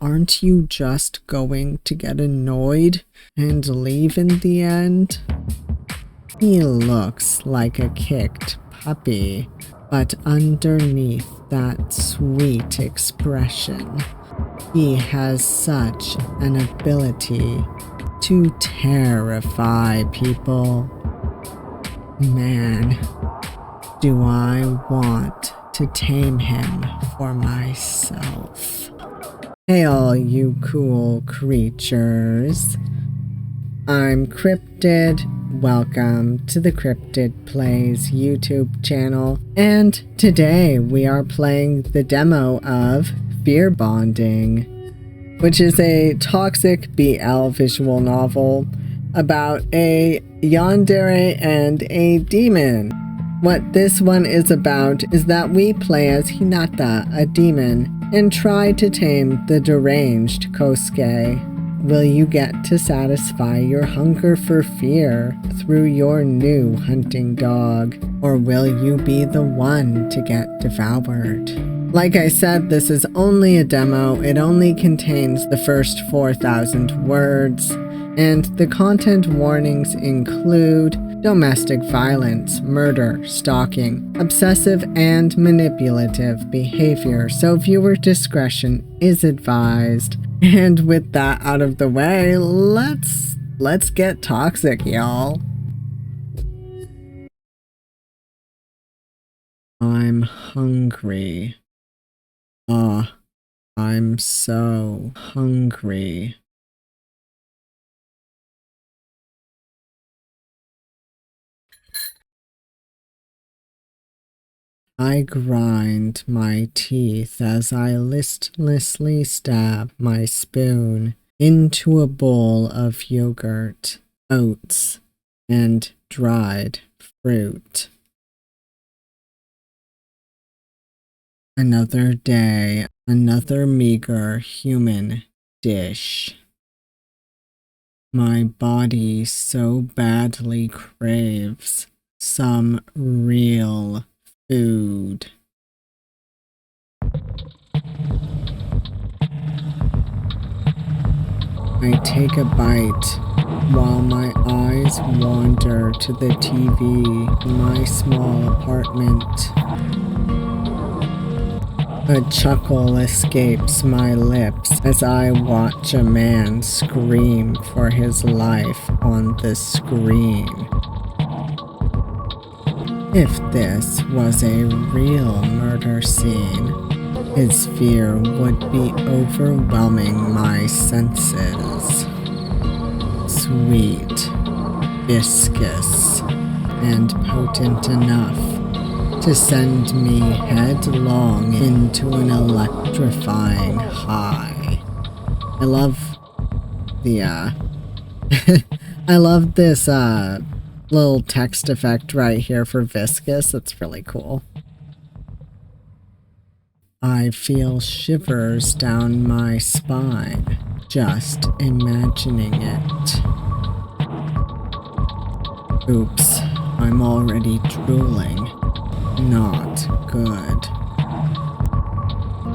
aren't you just going to get annoyed and leave in the end? He looks like a kicked puppy, but underneath that sweet expression, he has such an ability to terrify people. Man, do I want to tame him for myself. Hey all you cool creatures. I'm Cryptid. Welcome to the CryptidPlays YouTube channel, and today we are playing the demo of Fearbonding, which is a toxic BL visual novel about a Yandere and a demon. What this one is about is that we play as Hinata, a demon, and try to tame the deranged Kosuke. Will you get to satisfy your hunger for fear through your new hunting dog? Or will you be the one to get devoured? Like I said, this is only a demo. It only contains the first 4,000 words, and the content warnings include domestic violence, murder, stalking, obsessive and manipulative behavior, so viewer discretion is advised. And with that out of the way, let's get toxic, y'all. I'm hungry. I'm so hungry. I grind my teeth as I listlessly stab my spoon into a bowl of yogurt, oats, and dried fruit. Another day, another meager human dish. My body so badly craves some real food. I take a bite while my eyes wander to the TV in my small apartment. A chuckle escapes my lips as I watch a man scream for his life on the screen. If this was a real murder scene, his fear would be overwhelming my senses. Sweet, viscous, and potent enough to send me headlong into an electrifying high. I love the, I love this, little text effect right here for viscous. It's really cool. I feel shivers down my spine, just imagining it. Oops, I'm already drooling. Not good.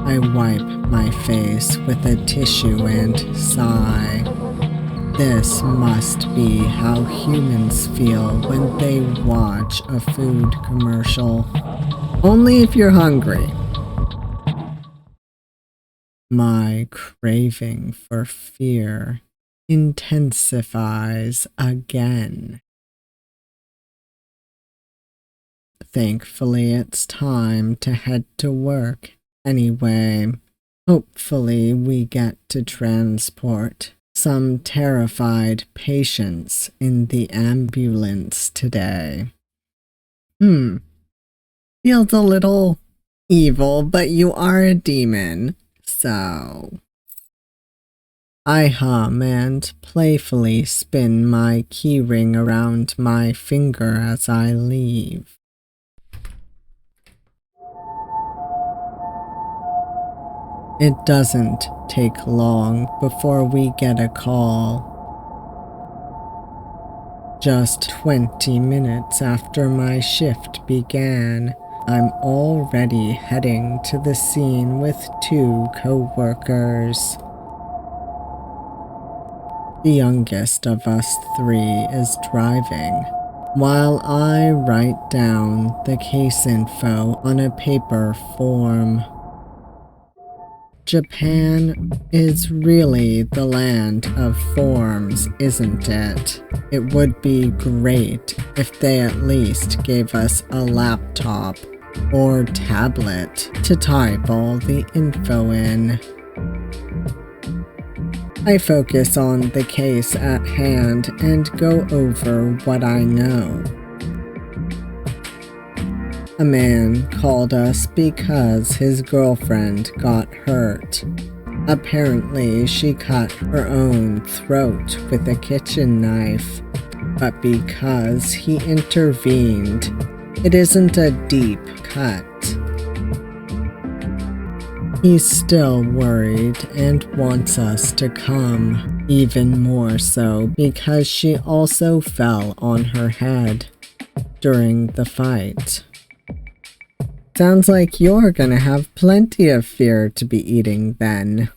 I wipe my face with a tissue and sigh. This must be how humans feel when they watch a food commercial. Only if you're hungry. My craving for fear intensifies again. Thankfully, it's time to head to work anyway. Hopefully, we get to transport some terrified patients in the ambulance today. Feels a little evil, but you are a demon, so... I hum and playfully spin my keyring around my finger as I leave. It doesn't take long before we get a call. Just 20 minutes after my shift began, I'm already heading to the scene with 2 co-workers. The youngest of us three is driving, while I write down the case info on a paper form. Japan is really the land of forms, isn't it? It would be great if they at least gave us a laptop or tablet to type all the info in. I focus on the case at hand and go over what I know. A man called us because his girlfriend got hurt. Apparently, she cut her own throat with a kitchen knife, but because he intervened, it isn't a deep cut. He's still worried and wants us to come, even more so because she also fell on her head during the fight. Sounds like you're gonna have plenty of fear to be eating then.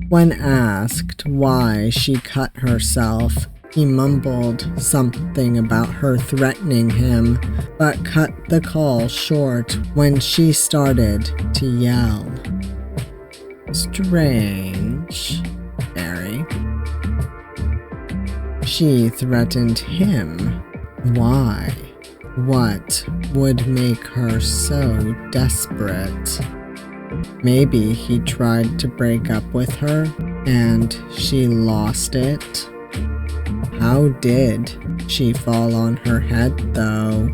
When asked why she cut herself, he mumbled something about her threatening him, but cut the call short when she started to yell. Strange. Very. She threatened him. Why? What would make her so desperate? Maybe he tried to break up with her, and she lost it. How did she fall on her head, though?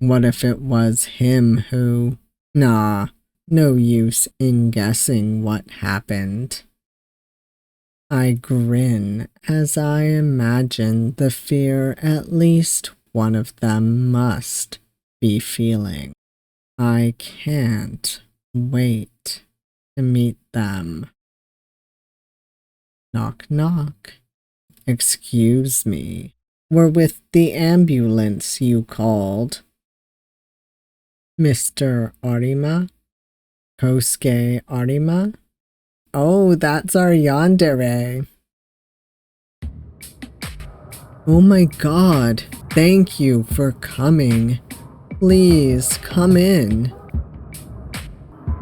What if it was him who... Nah, no use in guessing what happened. I grin as I imagine the fear at least one of them must be feeling. I can't wait to meet them. Knock knock. Excuse me. We're with the ambulance you called. Mr. Arima? Kosuke Arima? Oh, that's our Yandere. Oh my god, thank you for coming. Please come in.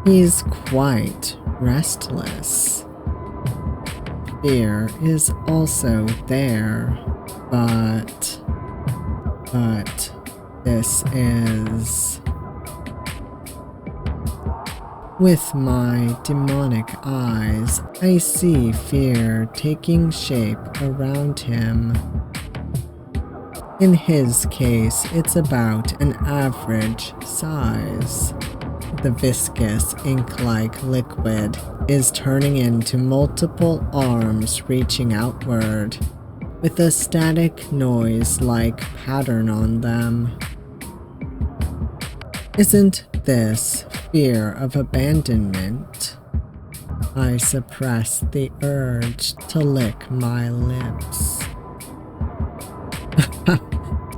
He's quite restless. Fear is also there, but this is... With my demonic eyes, I see fear taking shape around him. In his case, it's about an average size. The viscous ink-like liquid is turning into multiple arms reaching outward, with a static noise-like pattern on them. Isn't this fear of abandonment? I suppress the urge to lick my lips.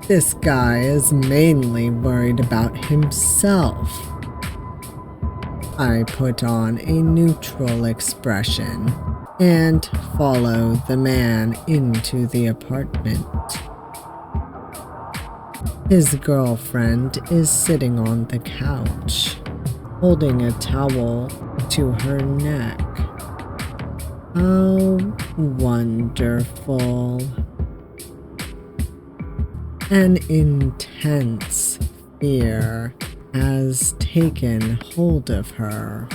This guy is mainly worried about himself. I put on a neutral expression and follow the man into the apartment. His girlfriend is sitting on the couch, holding a towel to her neck. How wonderful. An intense fear has taken hold of her.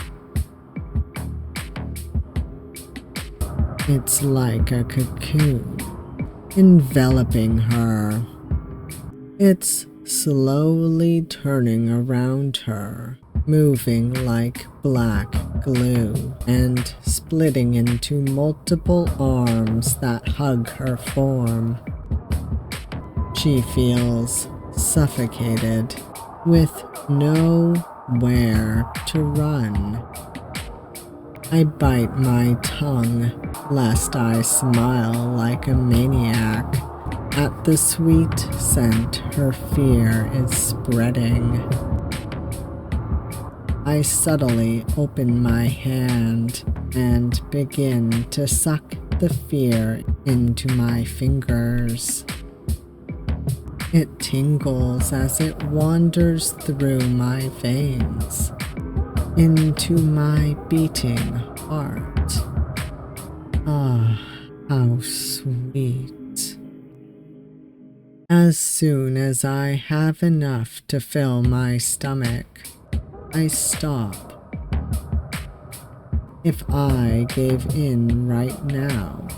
It's like a cocoon, enveloping her. It's slowly turning around her, moving like black glue, and splitting into multiple arms that hug her form. She feels suffocated, with nowhere to run. I bite my tongue, lest I smile like a maniac at the sweet scent her fear is spreading. I subtly open my hand and begin to suck the fear into my fingers. It tingles as it wanders through my veins, into my beating heart. Ah, how sweet. As soon as I have enough to fill my stomach, I stop. If I gave in right now,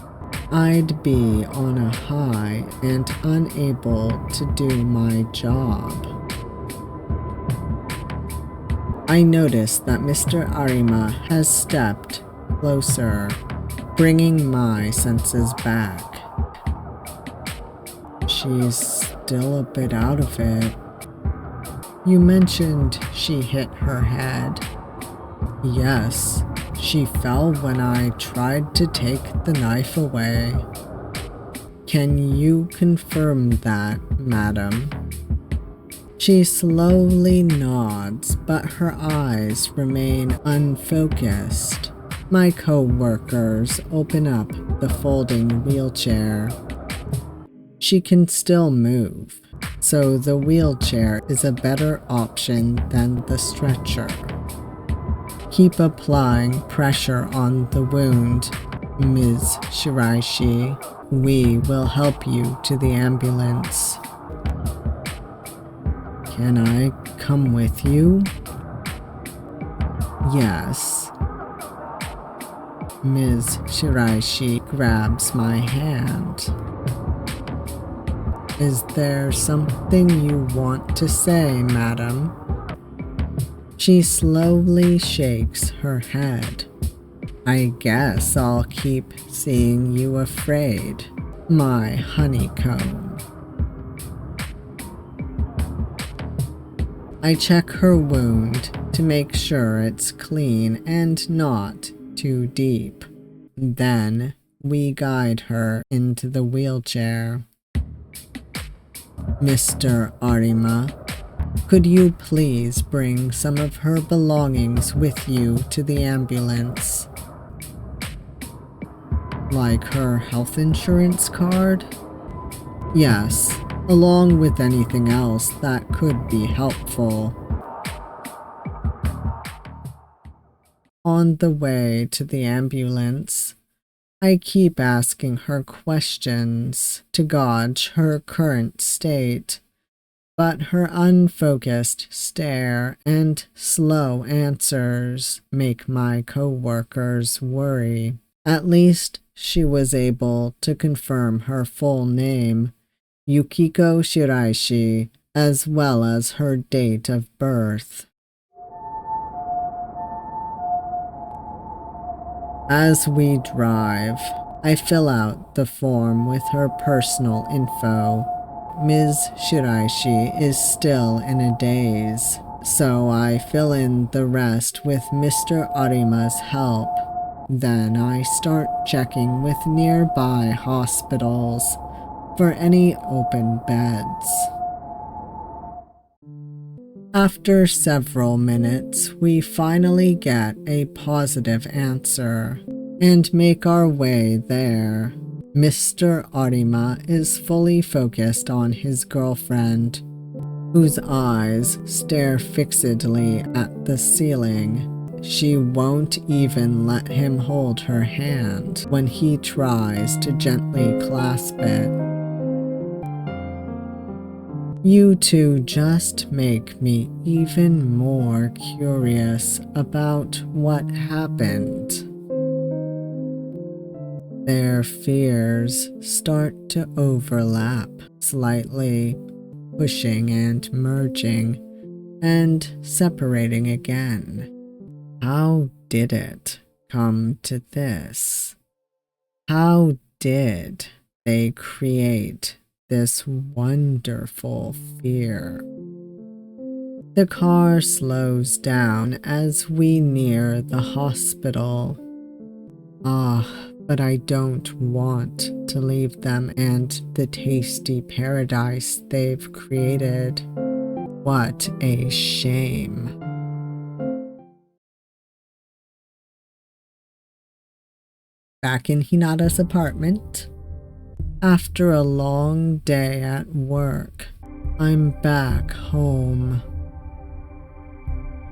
I'd be on a high and unable to do my job. I notice that Mr. Arima has stepped closer, bringing my senses back. She's still a bit out of it. You mentioned she hit her head. Yes, she fell when I tried to take the knife away. Can you confirm that, madam? She slowly nods, but her eyes remain unfocused. My co-workers open up the folding wheelchair. She can still move, so the wheelchair is a better option than the stretcher. Keep applying pressure on the wound, Ms. Shiraishi. We will help you to the ambulance. Can I come with you? Yes. Ms. Shiraishi grabs my hand. Is there something you want to say, madam? She slowly shakes her head. I guess I'll keep seeing you afraid, my honeycomb. I check her wound to make sure it's clean and not too deep. Then we guide her into the wheelchair. Mr. Arima, could you please bring some of her belongings with you to the ambulance? Like her health insurance card? Yes, along with anything else that could be helpful. On the way to the ambulance, I keep asking her questions to gauge her current state, but her unfocused stare and slow answers make my co-workers worry. At least she was able to confirm her full name, Yukiko Shiraishi, as well as her date of birth. As we drive, I fill out the form with her personal info. Ms. Shiraishi is still in a daze, so I fill in the rest with Mr. Arima's help. Then I start checking with nearby hospitals for any open beds. After several minutes, we finally get a positive answer and make our way there. Mr. Arima is fully focused on his girlfriend, whose eyes stare fixedly at the ceiling. She won't even let him hold her hand when he tries to gently clasp it. You two just make me even more curious about what happened. Their fears start to overlap slightly, pushing and merging, and separating again. How did it come to this? How did they create this wonderful fear? The car slows down as we near the hospital. But I don't want to leave them and the tasty paradise they've created. What a shame. back in Hinata's apartment. After a long day at work, I'm back home.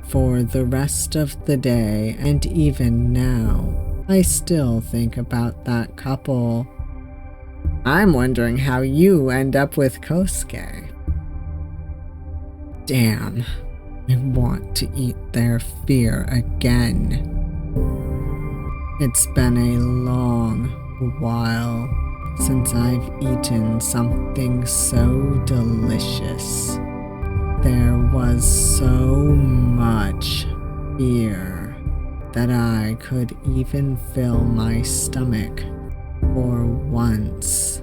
For the rest of the day and even now, I still think about that couple. I'm wondering how you end up with Kosuke. Damn, I want to eat their fear again. It's been a long while since I've eaten something so delicious. There was so much fear that I could even fill my stomach for once.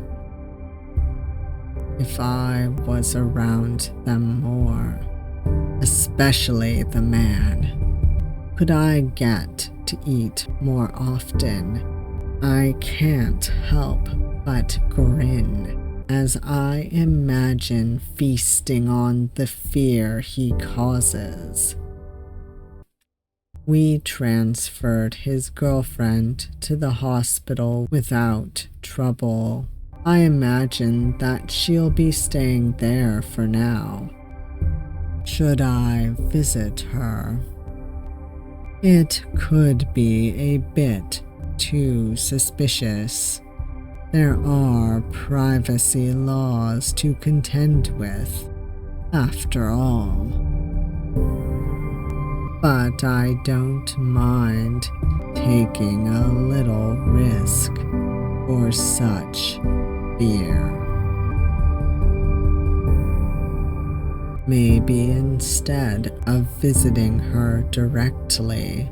If I was around them more, especially the man, could I get to eat more often? I can't help but grin as I imagine feasting on the fear he causes. We transferred his girlfriend to the hospital without trouble. I imagine that she'll be staying there for now. Should I visit her? It could be a bit too suspicious. There are privacy laws to contend with, after all. But I don't mind taking a little risk for such fear. Maybe instead of visiting her directly,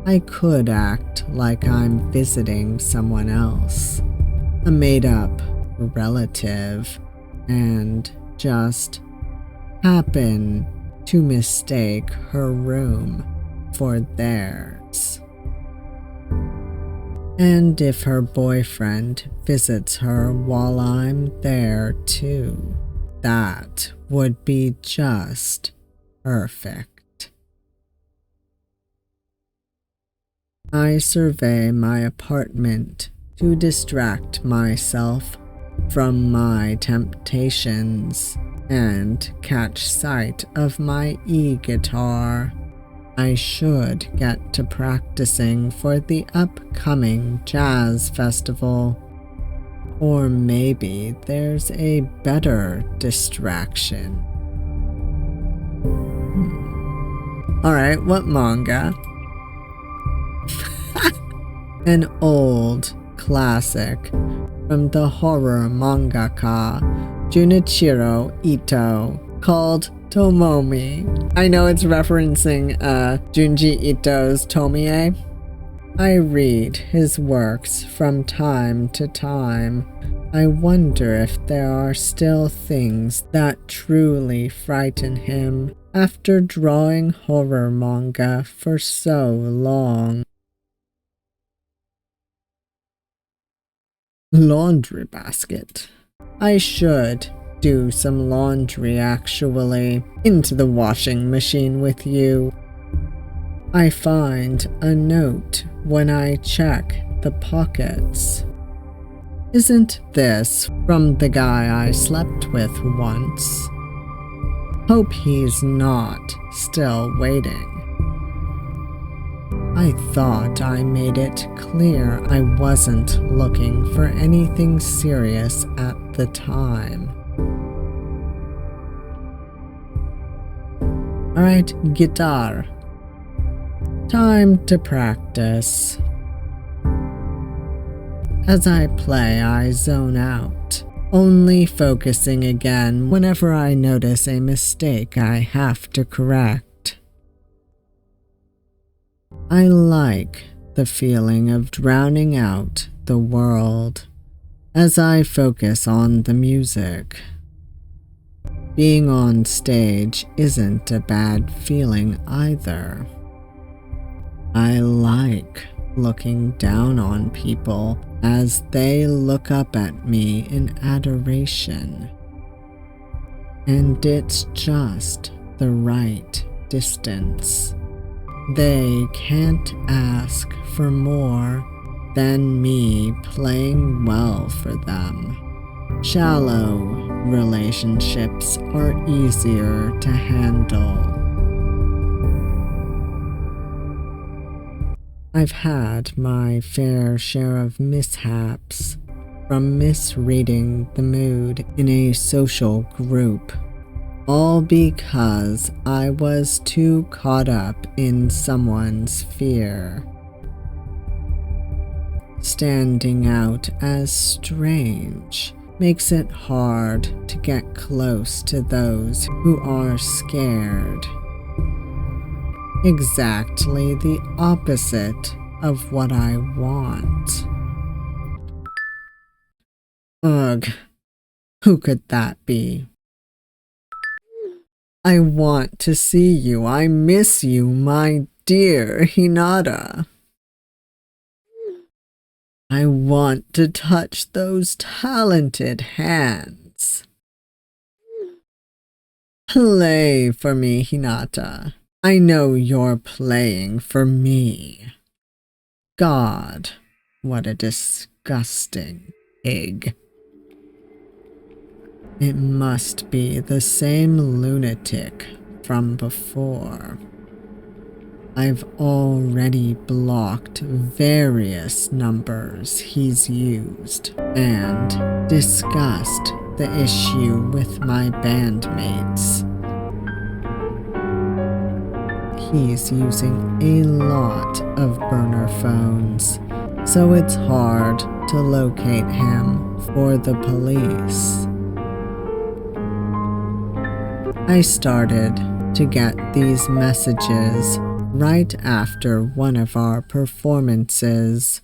I could act like I'm visiting someone else, a made-up relative, and just happen to mistake her room for theirs. And if her boyfriend visits her while I'm there too, that would be just perfect. I survey my apartment to distract myself from my temptations and catch sight of my e-guitar. I should get to practicing for the upcoming jazz festival. Or maybe there's a better distraction. Alright, what manga? An old classic from the horror mangaka Junichiro Ito called Tomomi. I know it's referencing Junji Ito's Tomie. I read his works from time to time. I wonder if there are still things that truly frighten him after drawing horror manga for so long. Laundry basket. I should do some laundry actually, into the washing machine with you. I find a note when I check the pockets. Isn't this from the guy I slept with once? Hope he's not still waiting. I thought I made it clear I wasn't looking for anything serious at the time. Alright, guitar. Time to practice. As I play, I zone out, only focusing again whenever I notice a mistake I have to correct. I like the feeling of drowning out the world as I focus on the music. Being on stage isn't a bad feeling either. I like looking down on people as they look up at me in adoration. And it's just the right distance. They can't ask for more, than me playing well for them. Shallow relationships are easier to handle. I've had my fair share of mishaps, from misreading the mood in a social group, all because I was too caught up in someone's fear. Standing out as strange makes it hard to get close to those who are scared. Exactly the opposite of what I want. Ugh, who could that be? I want to see you. I miss you, my dear Hinata. I want to touch those talented hands. Play for me, Hinata. I know you're playing for me. God, what a disgusting pig. It must be the same lunatic from before. I've already blocked various numbers he's used and discussed the issue with my bandmates. He's using a lot of burner phones, so it's hard to locate him for the police. I started to get these messages right after one of our performances,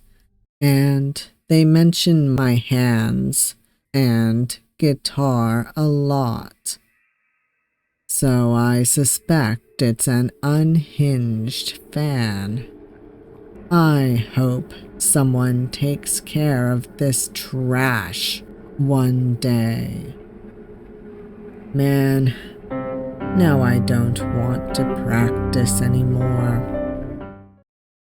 and they mention my hands and guitar a lot. So I suspect it's an unhinged fan. I hope someone takes care of this trash one day. Man, now I don't want to practice anymore.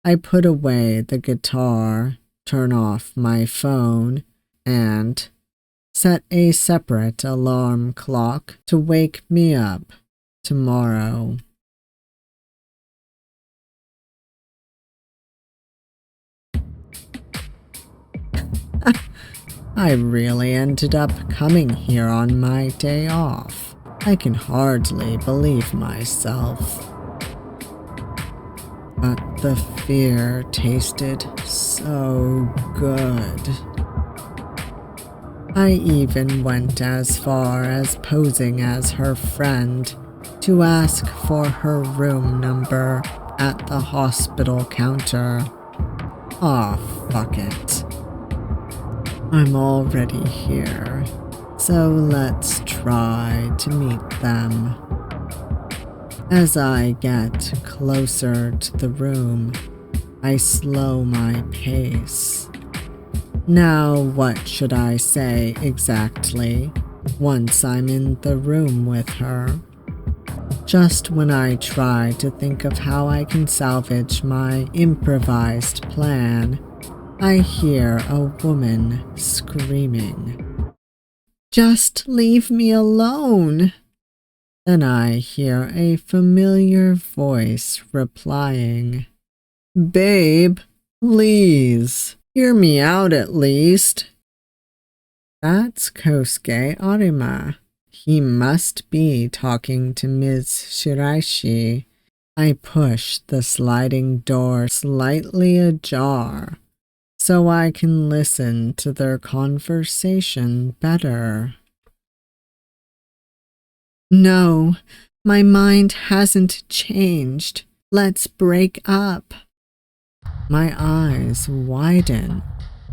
I put away the guitar, turn off my phone, and set a separate alarm clock to wake me up tomorrow. I really ended up coming here on my day off. I can hardly believe myself. But the fear tasted so good. I even went as far as posing as her friend to ask for her room number at the hospital counter. Aw, fuck it. I'm already here, so let's try to meet them. As I get closer to the room, I slow my pace. Now, what should I say exactly once I'm in the room with her? Just when I try to think of how I can salvage my improvised plan, I hear a woman screaming, "Just leave me alone!" Then I hear a familiar voice replying, "Babe, please, hear me out at least." That's Kosuke Arima. He must be talking to Ms. Shiraishi. I push the sliding door slightly ajar, so I can listen to their conversation better. "No, my mind hasn't changed. Let's break up." My eyes widen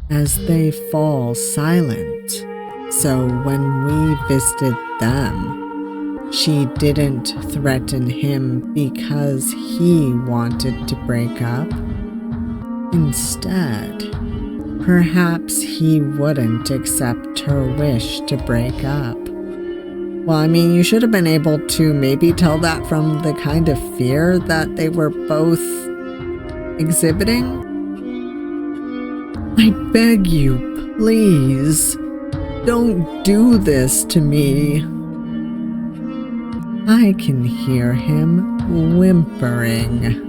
as they fall silent. So when we visited them, she didn't threaten him because he wanted to break up. Instead, perhaps he wouldn't accept her wish to break up. Well, I mean, you should have been able to maybe tell that from the kind of fear that they were both exhibiting. I beg you, please, don't do this to me. I can hear him whimpering.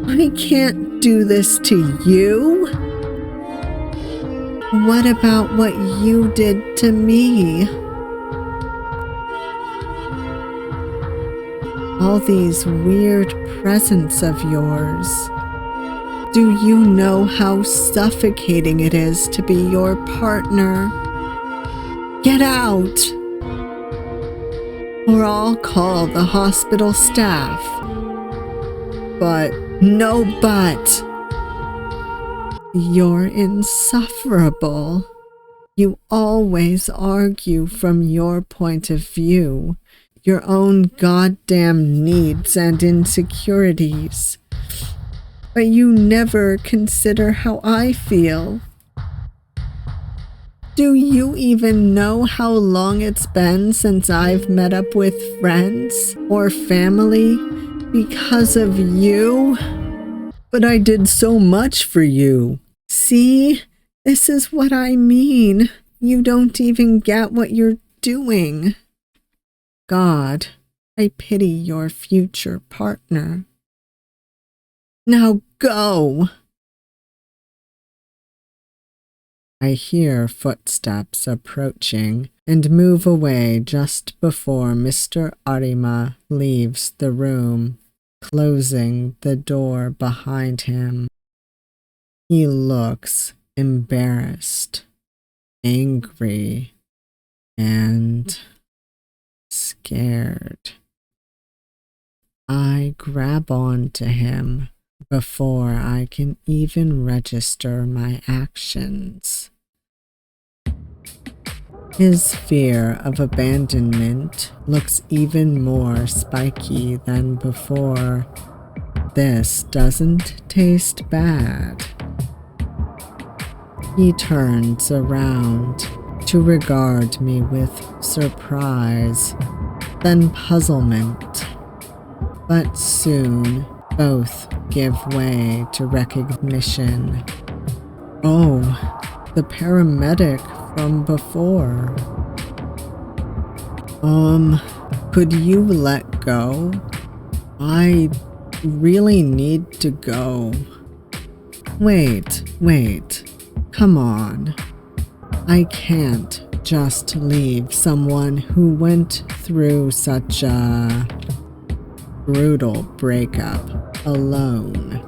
I can't do this to you. What about what you did to me? All these weird presents of yours. Do you know how suffocating it is to be your partner? Get out! Or I'll call the hospital staff. But, no but. You're insufferable. You always argue from your point of view, your own goddamn needs and insecurities. But you never consider how I feel. Do you even know how long it's been since I've met up with friends or family because of you? But I did so much for you. See? This is what I mean. You don't even get what you're doing. God, I pity your future partner. Now go! I hear footsteps approaching and move away just before Mr. Arima leaves the room, closing the door behind him. He looks embarrassed, angry, and scared. I grab onto him before I can even register my actions. His fear of abandonment looks even more spiky than before. This doesn't taste bad. He turns around to regard me with surprise, then puzzlement. But soon, both give way to recognition. Oh, the paramedic from before. Could you let go? I really need to go. Wait. Come on. I can't just leave someone who went through such a brutal breakup alone.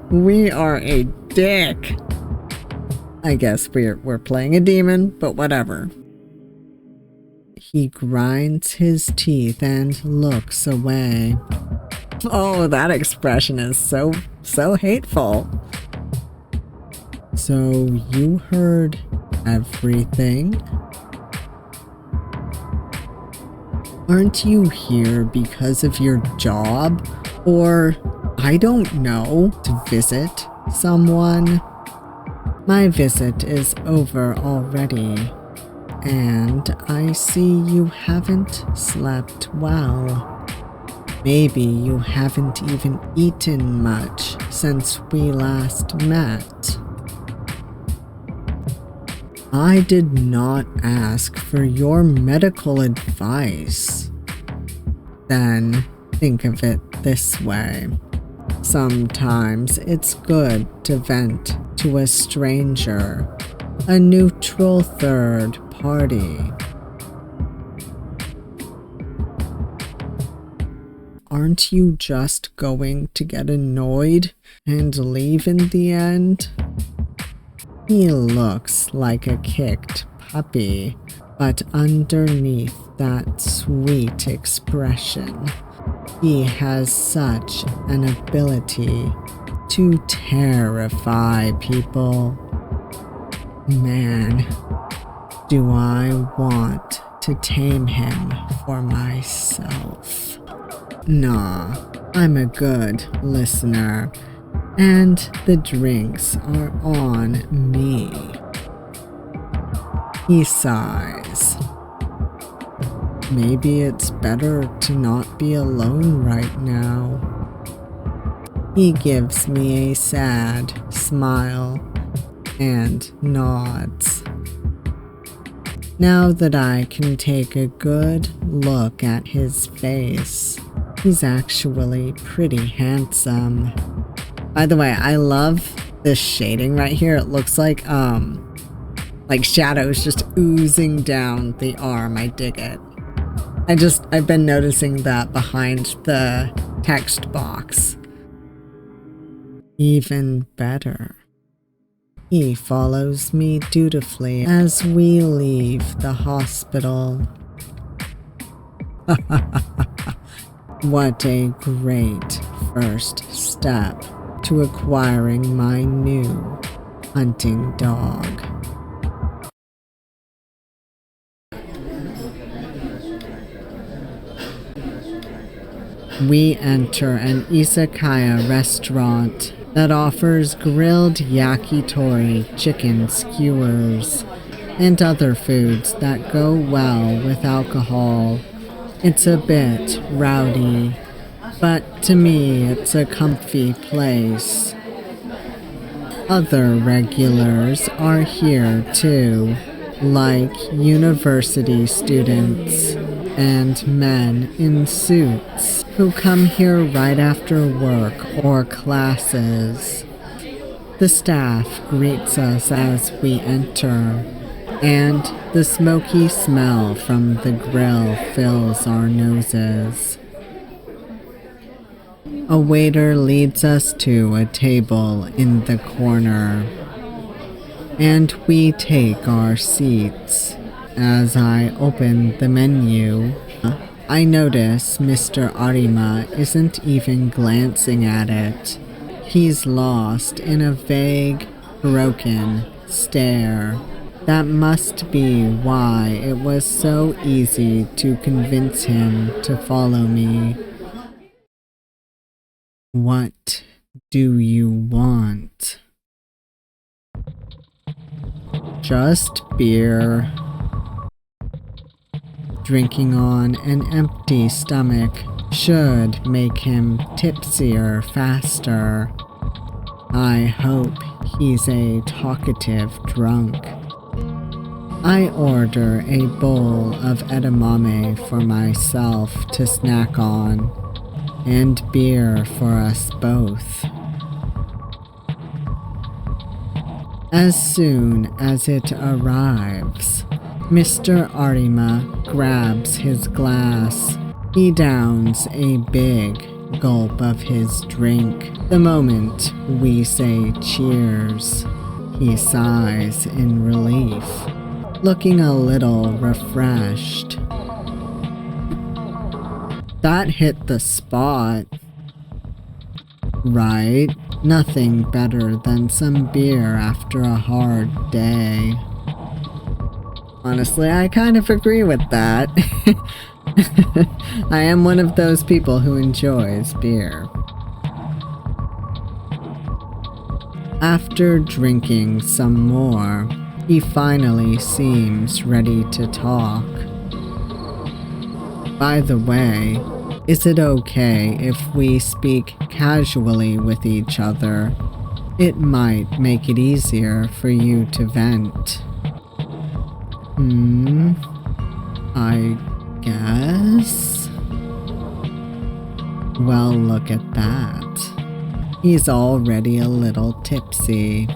We are a dick. I guess we're playing a demon, but whatever. He grinds his teeth and looks away. Oh, that expression is so hateful. So you heard everything? Aren't you here because of your job? Or, I don't know, to visit someone? My visit is over already, and I see you haven't slept well. Maybe you haven't even eaten much since we last met. I did not ask for your medical advice. Then think of it this way. Sometimes it's good to vent to a stranger, a neutral third party. Aren't you just going to get annoyed and leave in the end? He looks like a kicked puppy, but underneath that sweet expression, he has such an ability to terrify people. Man, do I want to tame him for myself. Nah, I'm a good listener, and the drinks are on me. He sighs. Maybe it's better to not be alone right now. He gives me a sad smile and nods. Now that I can take a good look at his face, he's actually pretty handsome. By the way, I love this shading right here. It looks like shadows just oozing down the arm. I dig it. I've been noticing that behind the text box. Even better. He follows me dutifully as we leave the hospital. What a great first step to acquiring my new hunting dog. We enter an izakaya restaurant that offers grilled yakitori chicken skewers and other foods that go well with alcohol. It's a bit rowdy, but to me it's a comfy place. Other regulars are here too, like university students and men in suits who come here right after work or classes. The staff greets us as we enter, and the smoky smell from the grill fills our noses. A waiter leads us to a table in the corner, and we take our seats. As I open the menu, I notice Mr. Arima isn't even glancing at it. He's lost in a vague, broken stare. That must be why it was so easy to convince him to follow me. What do you want? Just beer. Drinking on an empty stomach should make him tipsier faster. I hope he's a talkative drunk. I order a bowl of edamame for myself to snack on, and beer for us both. As soon as it arrives, Mr. Arima grabs his glass. He downs a big gulp of his drink. The moment we say cheers, he sighs in relief, looking a little refreshed. That hit the spot. Right? Nothing better than some beer after a hard day. Honestly, I kind of agree with that. I am one of those people who enjoys beer. After drinking some more, he finally seems ready to talk. By the way, is it okay if we speak casually with each other? It might make it easier for you to vent. I guess? Well, look at that. He's already a little tipsy.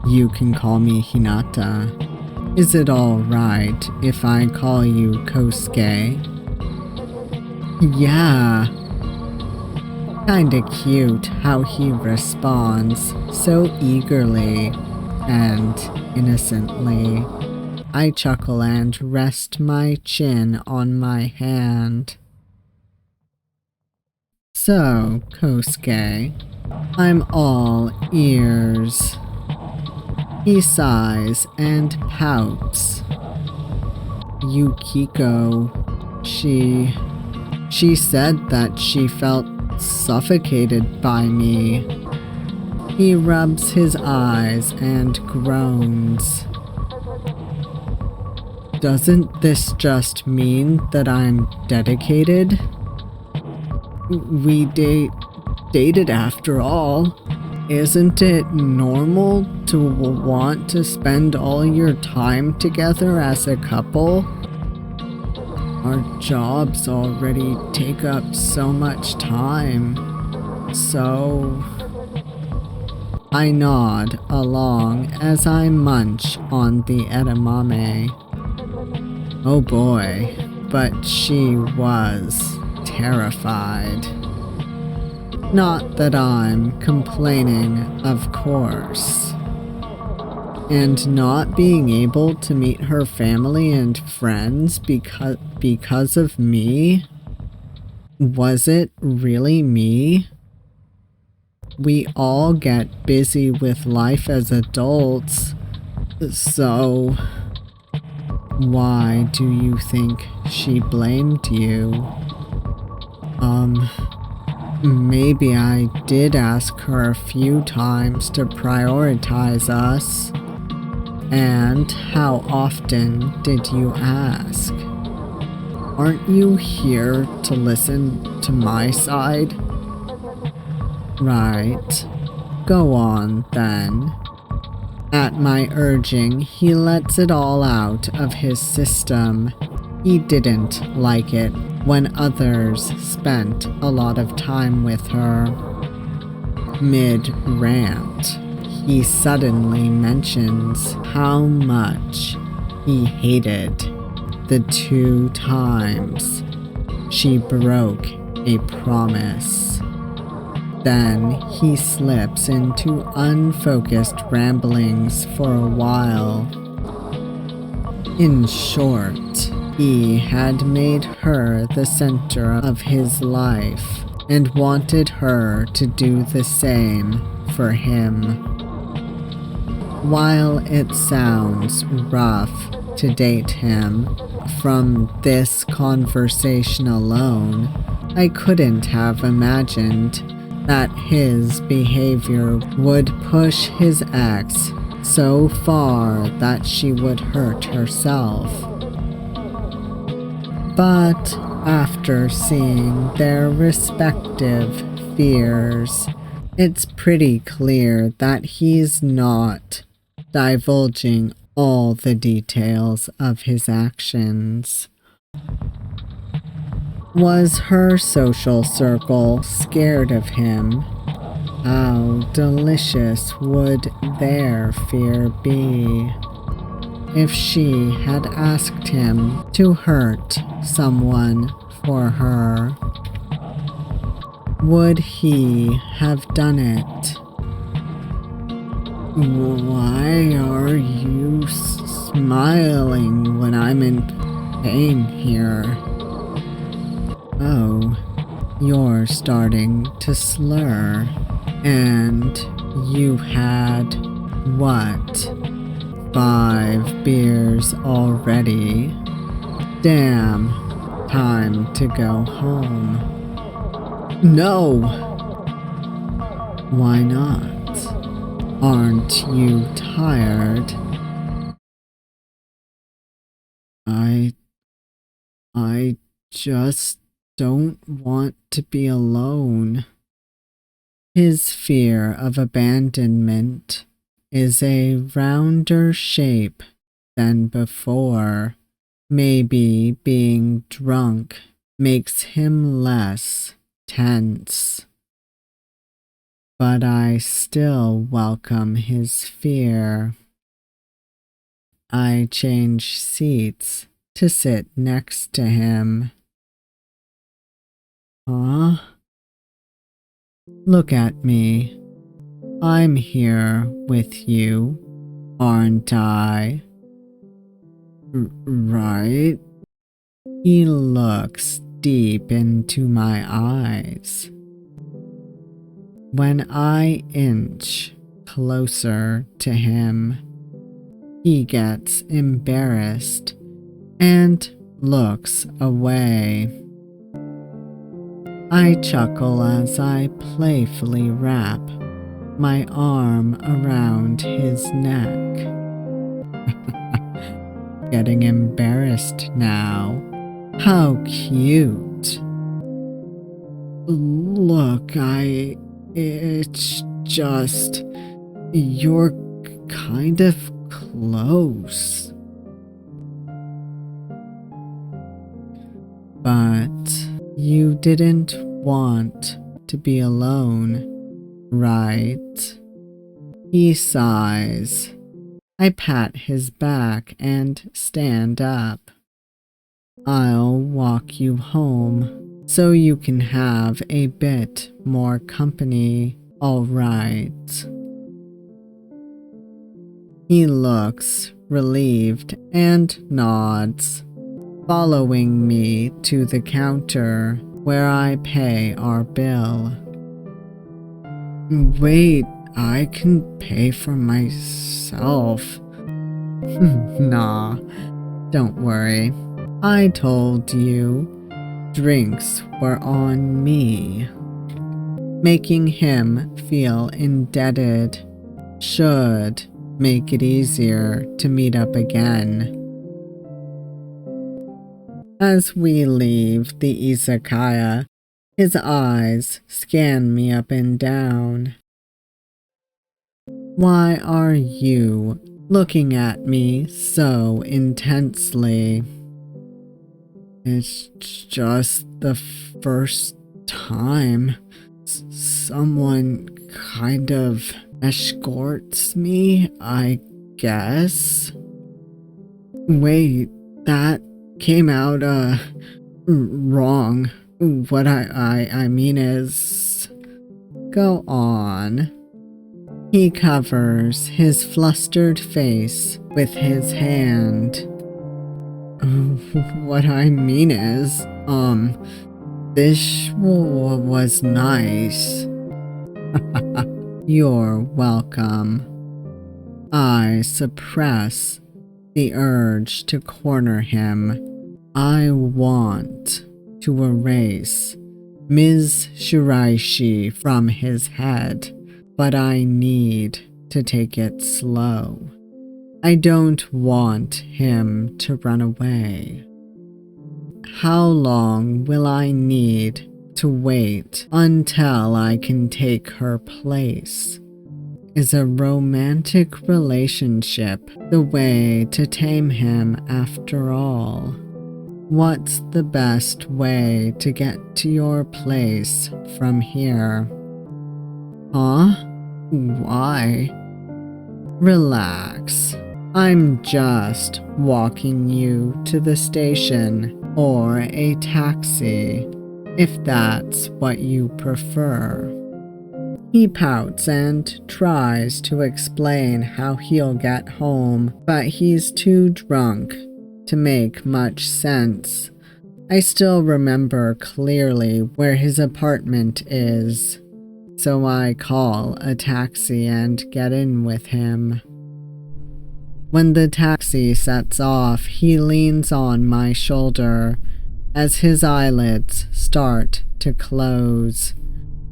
You can call me Hinata. Is it alright if I call you Kosuke? Yeah. Kinda cute how he responds so eagerly and innocently. I chuckle and rest my chin on my hand. So, Kosuke, I'm all ears. He sighs and pouts. Yukiko, she said that she felt suffocated by me. He rubs his eyes and groans. Doesn't this just mean that I'm dedicated? We dated after all. Isn't it normal to want to spend all your time together as a couple? Our jobs already take up so much time, so... I nod along as I munch on the edamame. Oh boy, but she was terrified. Not that I'm complaining, of course. And not being able to meet her family and friends because of me? Was it really me? We all get busy with life as adults, so why do you think she blamed you? Maybe I did ask her a few times to prioritize us. And how often did you ask? Aren't you here to listen to my side? Right. Go on, then. At my urging, he lets it all out of his system. He didn't like it when others spent a lot of time with her. Mid-rant, he suddenly mentions how much he hated the 2 times she broke a promise. Then he slips into unfocused ramblings for a while. In short, he had made her the center of his life and wanted her to do the same for him. While it sounds rough to date him, from this conversation alone, I couldn't have imagined that his behavior would push his ex so far that she would hurt herself. But after seeing their respective fears, it's pretty clear that he's not divulging all the details of his actions. Was her social circle scared of him? How delicious would their fear be if she had asked him to hurt someone for her? Would he have done it? Why are you smiling when I'm in pain here? Oh, you're starting to slur. And you had, what, 5 beers already? Damn, time to go home. No! Why not? Aren't you tired? I just don't want to be alone. His fear of abandonment is a rounder shape than before. Maybe being drunk makes him less tense. But I still welcome his fear. I change seats to sit next to him. Huh? Look at me. I'm here with you, aren't I? Right? He looks deep into my eyes. When I inch closer to him, he gets embarrassed and looks away. I chuckle as I playfully wrap my arm around his neck. Getting embarrassed now. How cute. Look, it's just, you're kind of close. But you didn't want to be alone, right? He sighs. I pat his back and stand up. I'll walk you home so you can have a bit more company, all right? He looks relieved and nods, following me to the counter where I pay our bill. Wait, I can pay for myself. Nah, don't worry. I told you, drinks were on me. Making him feel indebted should make it easier to meet up again. As we leave the izakaya, his eyes scan me up and down. Why are you looking at me so intensely? It's just the first time someone kind of escorts me, I guess. Wait, that came out, wrong. What I mean is... Go on. He covers his flustered face with his hand. What I mean is, this was nice. You're welcome. I suppress the urge to corner him. I want to erase Ms. Shiraishi from his head, but I need to take it slow. I don't want him to run away. How long will I need to wait until I can take her place? Is a romantic relationship the way to tame him after all? What's the best way to get to your place from here? Huh? Why? Relax. I'm just walking you to the station or a taxi, if that's what you prefer. He pouts and tries to explain how he'll get home, but he's too drunk to make much sense. I still remember clearly where his apartment is, so I call a taxi and get in with him. When the taxi sets off, he leans on my shoulder as his eyelids start to close.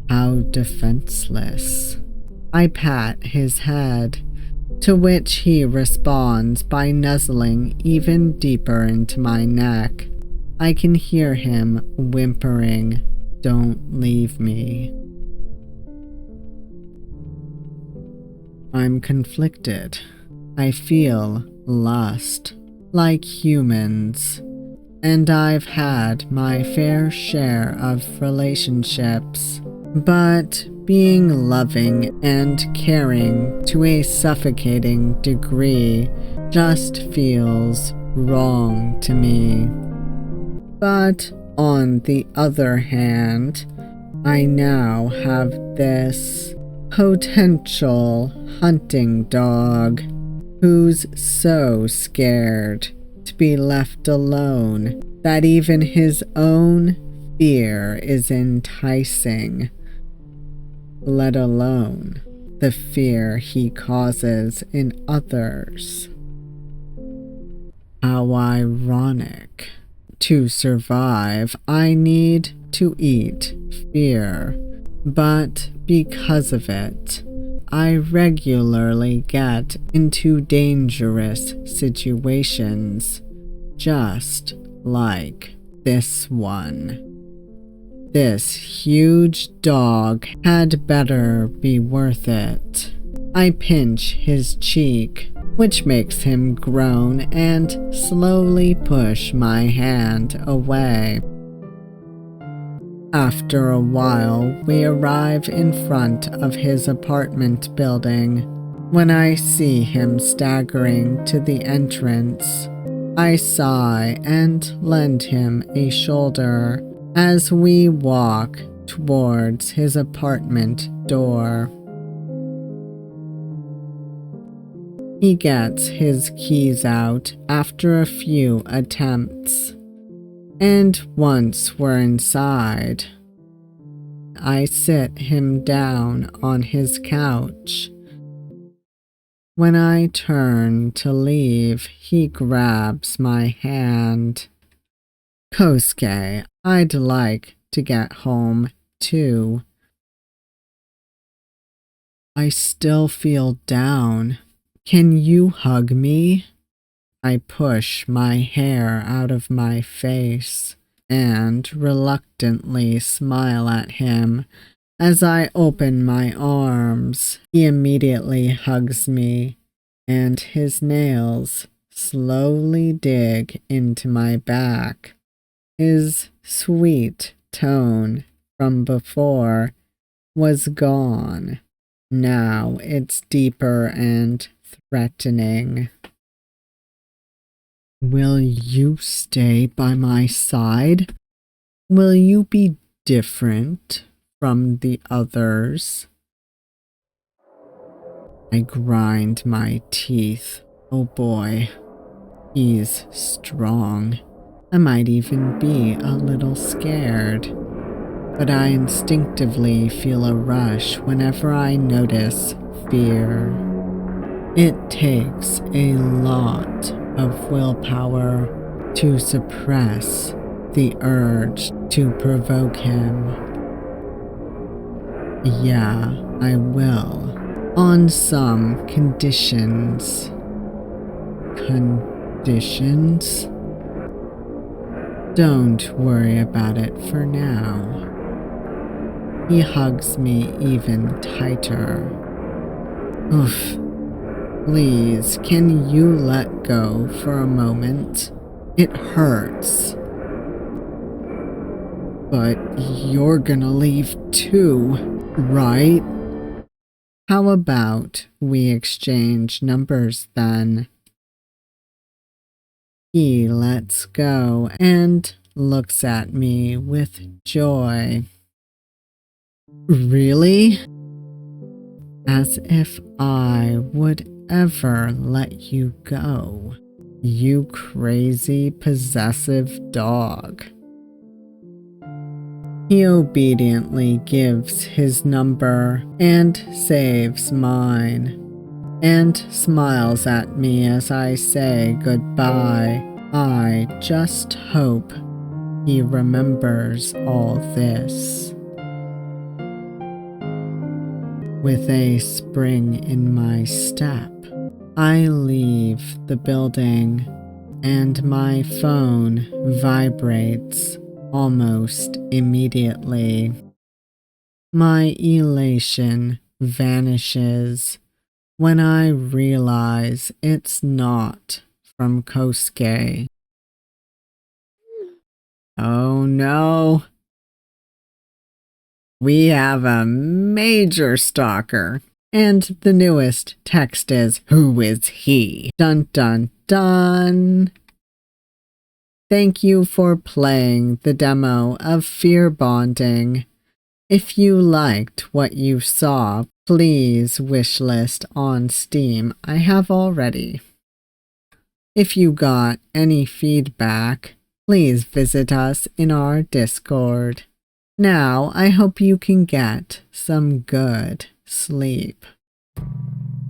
How defenseless. I pat his head, to which he responds by nuzzling even deeper into my neck. I can hear him whimpering, "Don't leave me." I'm conflicted. I feel lust, like humans, and I've had my fair share of relationships, but being loving and caring to a suffocating degree just feels wrong to me. But on the other hand, I now have this potential hunting dog who's so scared to be left alone that even his own fear is enticing, let alone the fear he causes in others. How ironic. To survive, I need to eat fear, but because of it, I regularly get into dangerous situations, just like this one. This huge dog had better be worth it. I pinch his cheek, which makes him groan and slowly push my hand away. After a while, we arrive in front of his apartment building. When I see him staggering to the entrance, I sigh and lend him a shoulder as we walk towards his apartment door. He gets his keys out after a few attempts, and once we're inside, I sit him down on his couch. When I turn to leave, he grabs my hand. Kosuke, I'd like to get home too. I still feel down. Can you hug me? I push my hair out of my face and reluctantly smile at him. As I open my arms, he immediately hugs me, and his nails slowly dig into my back. His sweet tone from before was gone. Now it's deeper and threatening. Will you stay by my side? Will you be different from the others? I grind my teeth. Oh boy, he's strong. I might even be a little scared, but I instinctively feel a rush whenever I notice fear. It takes a lot of willpower to suppress the urge to provoke him. Yeah, I will. On some conditions. Conditions? Don't worry about it for now. He hugs me even tighter. Oof. Please, can you let go for a moment? It hurts. But you're gonna leave too, right? How about we exchange numbers then? He lets go and looks at me with joy. Really? As if I would ever let you go, you crazy possessive dog. He obediently gives his number and saves mine, and smiles at me as I say goodbye. I just hope he remembers all this. With a spring in my step, I leave the building, and my phone vibrates almost immediately. My elation vanishes when I realize it's not from Kosuke. Oh no! We have a major stalker. And the newest text is, who is he? Dun dun dun! Thank you for playing the demo of Fearbonding. If you liked what you saw, please wishlist on Steam. I have already. If you got any feedback, please visit us in our Discord. Now, I hope you can get some good sleep.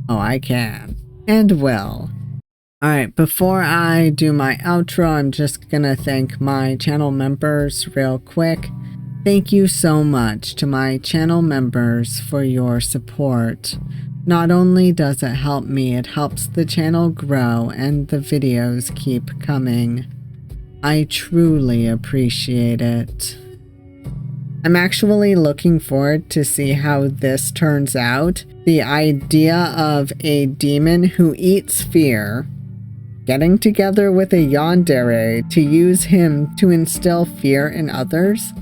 Oh, I can. And will. Alright, before I do my outro, I'm just gonna thank my channel members real quick. Thank you so much to my channel members for your support. Not only does it help me, it helps the channel grow and the videos keep coming. I truly appreciate it. I'm actually looking forward to see how this turns out. The idea of a demon who eats fear getting together with a Yandere to use him to instill fear in others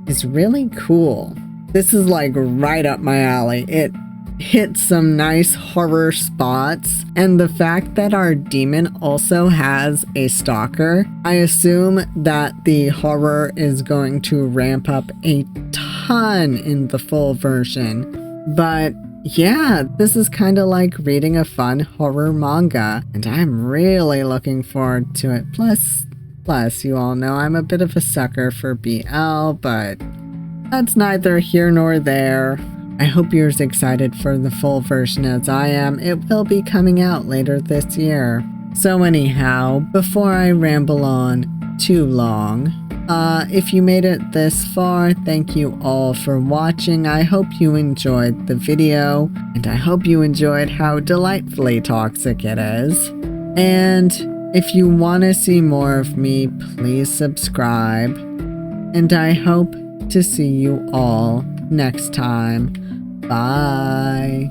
is really cool. This is like right up my alley. It hits some nice horror spots, and the fact that our demon also has a stalker, I assume that the horror is going to ramp up a ton in the full version. But yeah, this is kind of like reading a fun horror manga, and I'm really looking forward to it. Plus, you all know I'm a bit of a sucker for BL, but that's neither here nor there. I hope you're as excited for the full version as I am. It will be coming out later this year. So anyhow, before I ramble on too long, if you made it this far, thank you all for watching. I hope you enjoyed the video, and I hope you enjoyed how delightfully toxic it is. And if you want to see more of me, please subscribe. And I hope to see you all next time. Bye.